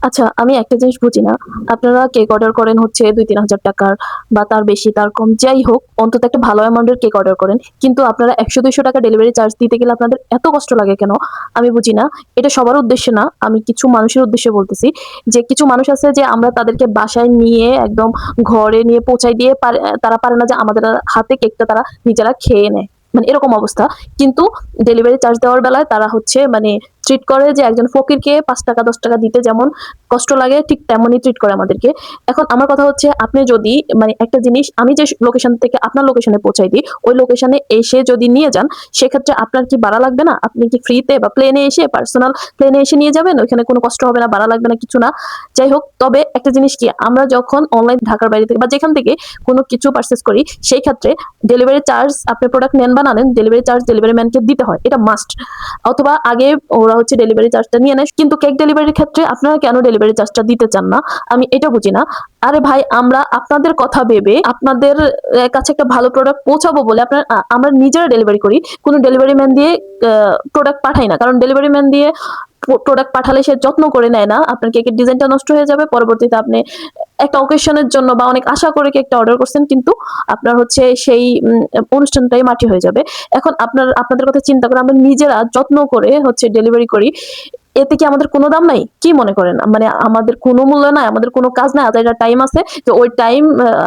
আচ্ছা, আমি একটা জিনিস বুঝি না। আপনারা কেক অর্ডার করেন হচ্ছে ২-৩ হাজার টাকার বা তার বেশি, তার কম, যাই হোক অন্তত একটা ভালো অ্যামাউন্টের কেক অর্ডার করেন। কিন্তু আপনারা ৳১০০-৳২০০ ডেলিভারি চার্জ দিতে গেলে আপনাদের এত কষ্ট লাগে কেন? আমি বুঝি না। এটা সবার উদ্দেশ্যে না। আমি কিছু মানুষের উদ্দেশ্যে বলতেছি। যে কিছু মানুষ আছে যে আমরা তাদেরকে বাসায় নিয়ে একদম ঘরে নিয়ে পৌঁছায় দিয়ে তারা পারে না যে আমাদের হাতে কেকটা তারা নিজেরা খেয়ে নেয়। মানে এরকম অবস্থা। কিন্তু ডেলিভারি চার্জ দেওয়ার বেলায় তারা হচ্ছে মানে ট্রিট করে যে একজন ফকিরকে ৳৫ ৳১০ দিতে যেমন কষ্ট লাগে ঠিক তেমনই ট্রিট করে আমাদেরকে। এখন আমার কথা হচ্ছে আপনি যদি মানে একটা জিনিস আমি যে লোকেশন থেকে আপনার লোকেশনে পৌঁছাই দিই, ওই লোকেশনে এসে যদি নিয়ে যান, সেক্ষেত্রে আপনার কি ভাড়া লাগবে না? আপনি কি ফ্রিতে বা প্লেনে এসে পার্সোনাল প্লেনে এসে নিয়ে যাবেন? ওইখানে কোনো কষ্ট হবে না, ভাড়া লাগবে না, কিছু না। যাই হোক, তবে একটা জিনিস কি আমরা যখন অনলাইন ঢাকার বাইরে থেকে বা যেখান থেকে কোনো কিছু পারচেজ করি, সেই ক্ষেত্রে ডেলিভারি চার্জ আপনি প্রোডাক্ট নেন বা না নেন, ডেলিভারি চার্জ ডেলিভারি ম্যানকে দিতে হয়। এটা মাস্ট। অথবা আগে ওরা হচ্ছে ডেলিভারি চার্জটা নিয়ে নেয়। কিন্তু কেক ডেলিভারির ক্ষেত্রে আপনারা কেন ডেলিভারি চার্জটা দিতে চান না? আমি এটা বুঝি না। আরে ভাই, আমরা আপনাদের কথা ভেবে আপনাদের কাছে একটা ভালো প্রোডাক্ট পৌঁছাবো বলে আমরা নিজেরা ডেলিভারি করি। কোনো ডেলিভারি ম্যান দিয়ে প্রোডাক্ট পাঠাই না। কারণ ডেলিভারি ম্যান দিয়ে প্রোডাক্ট পাঠালে সে যত্ন করে নেয় না। আপনার কেকের ডিজাইনটা নষ্ট হয়ে যাবে। পরবর্তীতে আপনি একটা অকেশনের জন্য বা অনেক আশা করে কেকটা অর্ডার করছেন, কিন্তু আপনার হচ্ছে সেই অনুষ্ঠানটাই মাটি হয়ে যাবে। এখন আপনাদের কথা চিন্তা করে আমরা নিজেরা যত্ন করে হচ্ছে ডেলিভারি করি। এতে কি আমাদের কোনো দাম নাই? কি মনে করেন? মানে আমাদের কোনো মূল্য নাই, আমাদের কোনো কাজ নাই, হাতে একটা টাইম আছে। তো ওই টাইম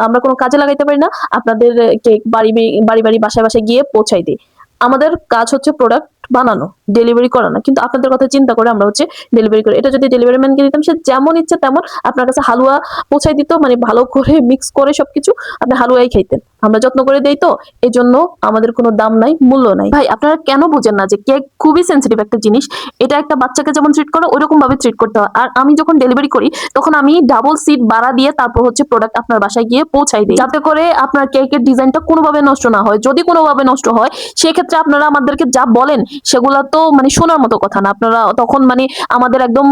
আমরা কোনো কাজে লাগাইতে পারি না। আপনাদের কেক বাড়ি, বাসায় গিয়ে পৌঁছাই দেই। আমাদের কাজ হচ্ছে প্রোডাক্ট বানানো, ডেলিভারি করা না। কিন্তু আপনাদের কথা চিন্তা করে আমরা হচ্ছে ডেলিভারি করি। এটা যদি ডেলিভারি ম্যানকে দিতাম, সে যেমন ইচ্ছে তেমন আপনার কাছে হালুয়া পৌঁছায় দিত। মানে ভালো করে মিক্স করে সবকিছু আপনি হালুয়াই খাইতেন। আমরা যত্ন করে দেই তো, এজন্য আমাদের কোনো দাম নাই, মূল্য নাই। ভাই, আপনারা কেন বুঝেন না যে কেক খুবই সেনসিটিভ একটা জিনিস। এটা একটা বাচ্চাকে যেমন ট্রিট করে ওইরকম ভাবে ট্রিট করতে হয়। আর আমি যখন ডেলিভারি করি তখন আমি ডাবল সিট ভাড়া দিয়ে তারপর হচ্ছে প্রোডাক্ট আপনার বাসায় গিয়ে পৌঁছাই দিই, যাতে করে আপনার কেকের ডিজাইনটা কোনোভাবে নষ্ট না হয়। যদি কোনোভাবে নষ্ট হয়, সেক্ষেত্রে আপনারা আমাদেরকে যা বলেন সেগুলা তো মানে শোনার মতো কথা না। আপনারা তখন মানে আমাদের একদম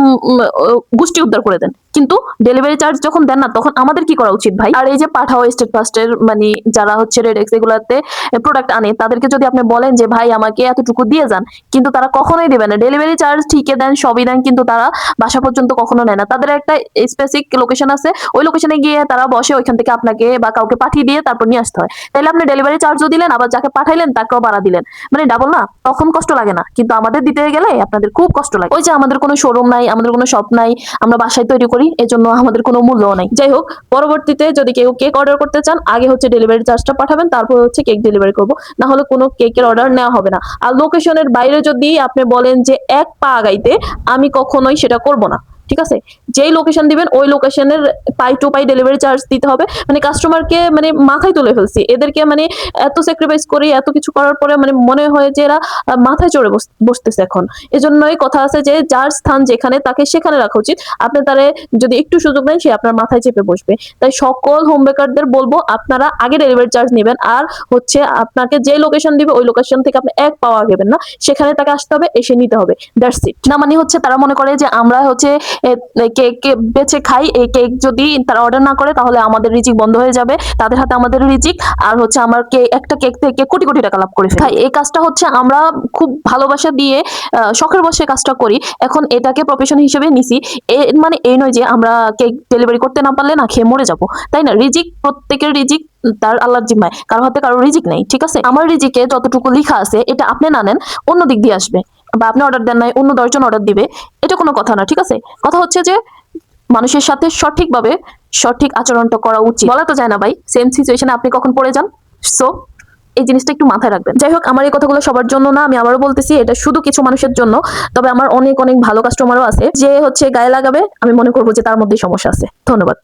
গোষ্ঠী উদ্ধার করে দেন। কিন্তু ডেলিভারি চার্জ যখন দেন না, তখন আমাদের কি করা উচিত ভাই? আর এই যে পাঠাও স্টেট ফার্স্টের মানে যারা হচ্ছে রেডেক্স এগুলাতে প্রোডাক্ট আনে, তাদেরকে যদি আপনি বলেন যে ভাই আমাকে এতটুকু দিয়ে যান, কিন্তু তারা কখনোই দেবে না। ডেলিভারি চার্জ ঠিকই দেন, সবই দেন, কিন্তু তারা বাসা পর্যন্ত কখনো নেয় না। তাদের একটা স্পেসিফিক লোকেশন আছে, ওই লোকেশনে গিয়ে তারা বসে, ওইখান থেকে আপনাকে বা কাউকে পাঠিয়ে দিয়ে তারপর নিয়ে আসতে হয়। তাইলে আপনি ডেলিভারি চার্জও দিলেন, আবার যাকে পাঠাইলেন তাকেও ভাড়া দিলেন। মানে ডাবল না? তখন কষ্ট লাগে না, কিন্তু আমাদের দিতে গেলে আপনাদের খুব কষ্ট লাগে। ওই যে আমাদের কোনো শোরুম নাই, আমাদের কোনো শপ নাই, আমরা বাসায় তৈরি করি, এজন্য আমাদের কোনো মূল্যও নাই। যাই হোক, পরবর্তীতে যদি কেউ কেক অর্ডার করতে চান, আগে হচ্ছে ডেলিভারি চার্জটা পাঠাবেন, তারপর হচ্ছে কেক ডেলিভারি করব। না হলে কোনো কেকের অর্ডার নেওয়া হবে না। আর লোকেশনের বাইরে যদি আপনি বলেন যে এক পা আগাইতে, আমি কখনোই সেটা করব না। ঠিক আছে? যেই লোকেশন দিবেন ওই লোকেশনের পাই টু পাই ডেলিভারি চার্জ দিতে হবে। মানে কাস্টমারকে মানে মাথায় তুলে ফেলছি। এদেরকে মানে এত স্যাক্রিফাইস করি, এত কিছু করার পরে মানে মনে হয় যে এরা মাথায় চড়ে বসতেছে এখন। এজন্যই কথা আছে যে যার স্থান যেখানে তাকে সেখানে রাখা উচিত। আপনি তারে যদি একটু সুযোগ দেন, সে আপনার মাথায় চেপে বসবে। তাই সকল হোম বেকারদের বলবো আপনারা আগে ডেলিভারি চার্জ নেবেন। আর হচ্ছে আপনাকে যে লোকেশন দিবে ওই লোকেশন থেকে আপনি এক পাওয়া গেবেন না, সেখানে তাকে আসতে হবে, এসে নিতে হবে। That's it. না মানে হচ্ছে তারা মনে করে যে আমরা হচ্ছে কেক বেচে খাই, এই কেক যদি তারা অর্ডার না করে তাহলে আমাদের রিজিক বন্ধ হয়ে যাবে, তাদের হাতে আমাদের রিজিক। আর হচ্ছে আমার একটা কেক থেকে কোটি কোটি টাকা লাভ করে ফেলি। এই কাজটা হচ্ছে আমরা খুব ভালোবাসা দিয়ে শখের বসে কাজটা করি। এখন এটাকে প্রফেশন হিসেবে নিছি। মানে এই নয় যে আমরা কেক ডেলিভারি করতে না পারলে না খেয়ে মরে যাব, তাই না? রিজিক, প্রত্যেকের রিজিক তার আল্লাহর জিম্মায়। কারো হাতে কারো রিজিক নেই। ঠিক আছে? আমার রিজিকে যতটুকু লেখা আছে এটা আপনি না নেন, অন্য দিক দিয়ে আসবে। বা আপনি অর্ডার দেন নাই, অন্য 10 জন অর্ডার দিবে। এটা কোনো কথা না। ঠিক আছে? কথা হচ্ছে যে মানুষের সাথে সঠিকভাবে সঠিক আচরণটা করা উচিত। বলা তো যায় না ভাই, সেম সিচুয়েশনে আপনি কখন পড়ে যান। সো এই জিনিসটা একটু মাথায় রাখবেন। যাই হোক, আমার এই কথাগুলো সবার জন্য না, আমি আবারও বলতেছি, এটা শুধু কিছু মানুষের জন্য। তবে আমার অনেক অনেক ভালো কাস্টমারও আছে যে হচ্ছে গায়ে লাগাবে, আমি মনে করবো যে তার মধ্যেই সমস্যা আছে। ধন্যবাদ।